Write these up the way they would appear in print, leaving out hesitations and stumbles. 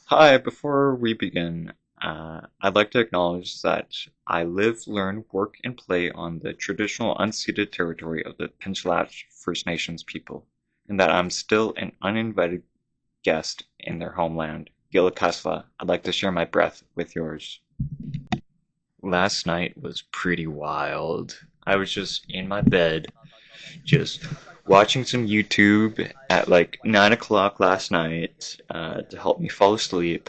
Hi, before we begin, I'd like to acknowledge that I live, learn, work, and play on the traditional unceded territory of the Pinchlat First Nations people, and that I'm still an uninvited guest in their homeland, Gilakasva. I'd like to share my breath with yours. Last night was pretty wild. I was just in my bed, just watching some YouTube at like 9 o'clock last night to help me fall asleep.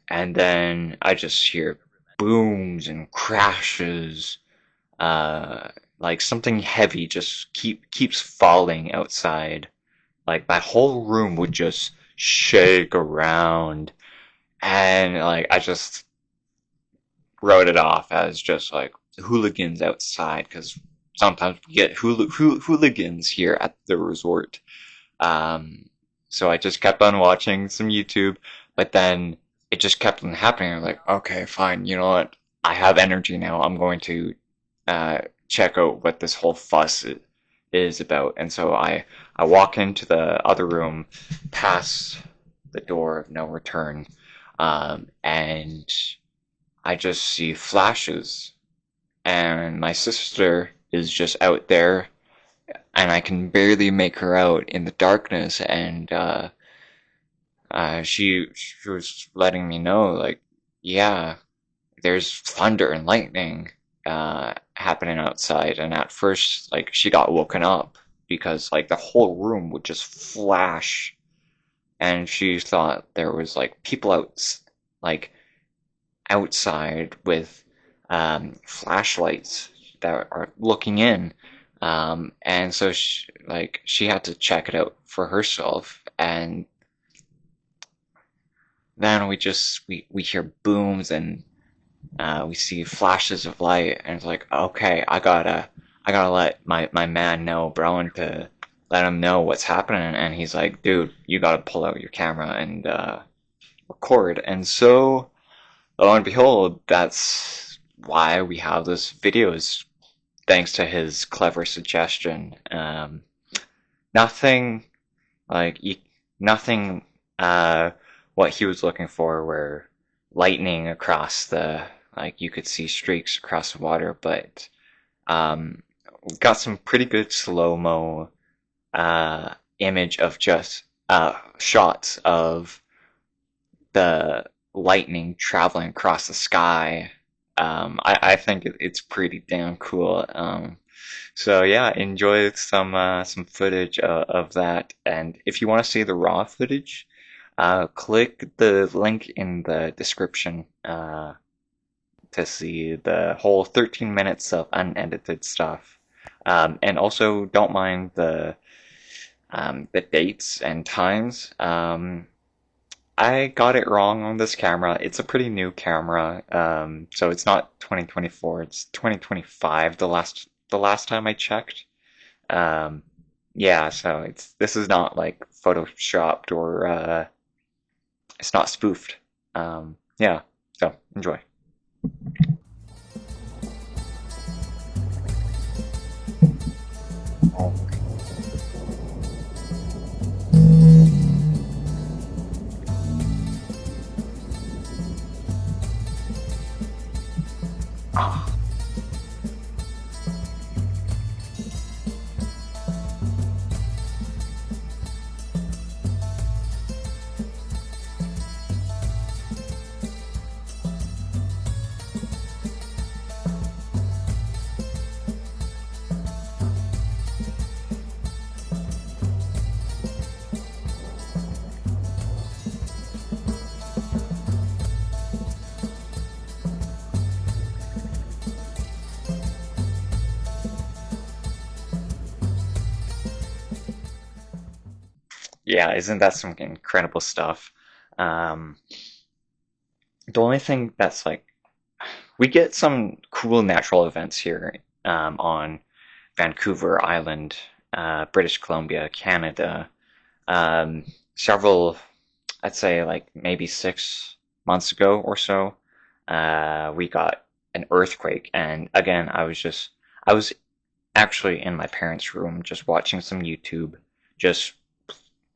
And then I just hear booms and crashes, like something heavy just keeps falling outside. Like my whole room would just shake around, and like I just wrote it off as just like hooligans outside because sometimes we get hooligans here at the resort. Um, so I just kept on watching some YouTube, but then it just kept on happening. I'm like, okay, fine, you know what? I have energy now. I'm going to check out what this whole fuss is about. And so I walk into the other room, past the door of no return, and I just see flashes. And my sister is just out there and I can barely make her out in the darkness. And she was letting me know, like, yeah, there's thunder and lightning happening outside. And at first, like, she got woken up because like the whole room would just flash, and she thought there was like people like outside with flashlights that are looking in. And so she had to check it out for herself. And then we hear booms and we see flashes of light. And it's like, okay, I gotta let my man know, Brown, to let him know what's happening. And he's like, dude, you gotta pull out your camera and record. And so lo and behold, that's why we have this video, is thanks to his clever suggestion. Nothing like nothing what he was looking for, where lightning across the, like you could see streaks across the water, but um, we got some pretty good slow mo image of just shots of the lightning traveling across the sky. I think it's pretty damn cool. So yeah, enjoy some footage of that. And if you want to see the raw footage, click the link in the description to see the whole 13 minutes of unedited stuff. And also don't mind the dates and times. I got it wrong on this camera. It's a pretty new camera, so it's not 2024. It's 2025. The last time I checked. Um, yeah, so this is not like photoshopped or it's not spoofed. Yeah, so enjoy. Yeah, isn't that some incredible stuff? Um, the only thing that's like, we get some cool natural events here on Vancouver Island, British Columbia, Canada. Um, Several, I'd say like maybe 6 months ago or so, we got an earthquake. And again, I was actually in my parents' room just watching some YouTube, just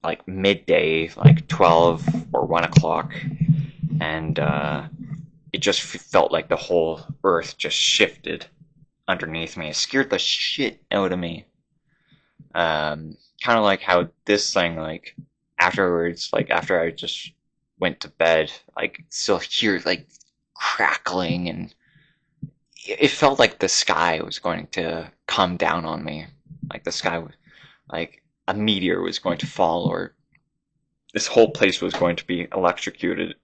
like midday, like 12 or 1 o'clock. and it just felt like the whole earth just shifted underneath me. It scared the shit out of me. Kind of like how this thing, like afterwards, like after I just went to bed, like still hear like crackling, and it felt like the sky was going to come down on me. Like the sky was, like a meteor was going to fall, or this whole place was going to be electrocuted.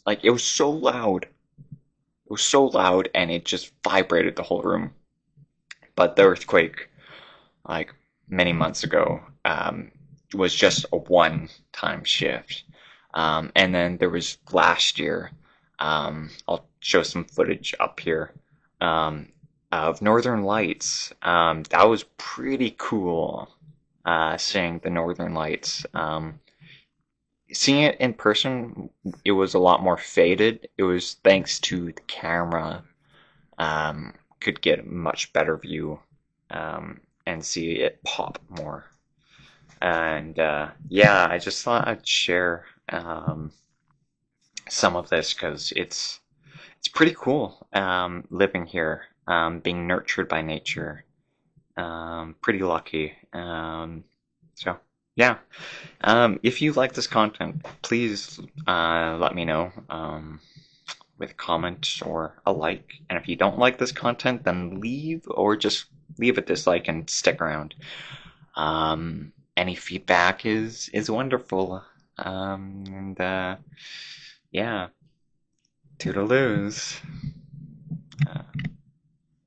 Like it was so loud. It was so loud, and it just vibrated the whole room. But the earthquake, like many months ago, was just a one-time shift. And then there was last year. I'll show some footage up here of Northern Lights. That was pretty cool. Seeing the Northern Lights. Seeing it in person, it was a lot more faded. It was thanks to the camera. Could get a much better view and see it pop more. And yeah, I just thought I'd share some of this because it's pretty cool living here, being nurtured by nature. Pretty lucky. So yeah, if you like this content, please let me know with a comment or a like. And if you don't like this content, then leave or just leave a dislike and stick around. Any feedback is wonderful. And yeah, toodaloos.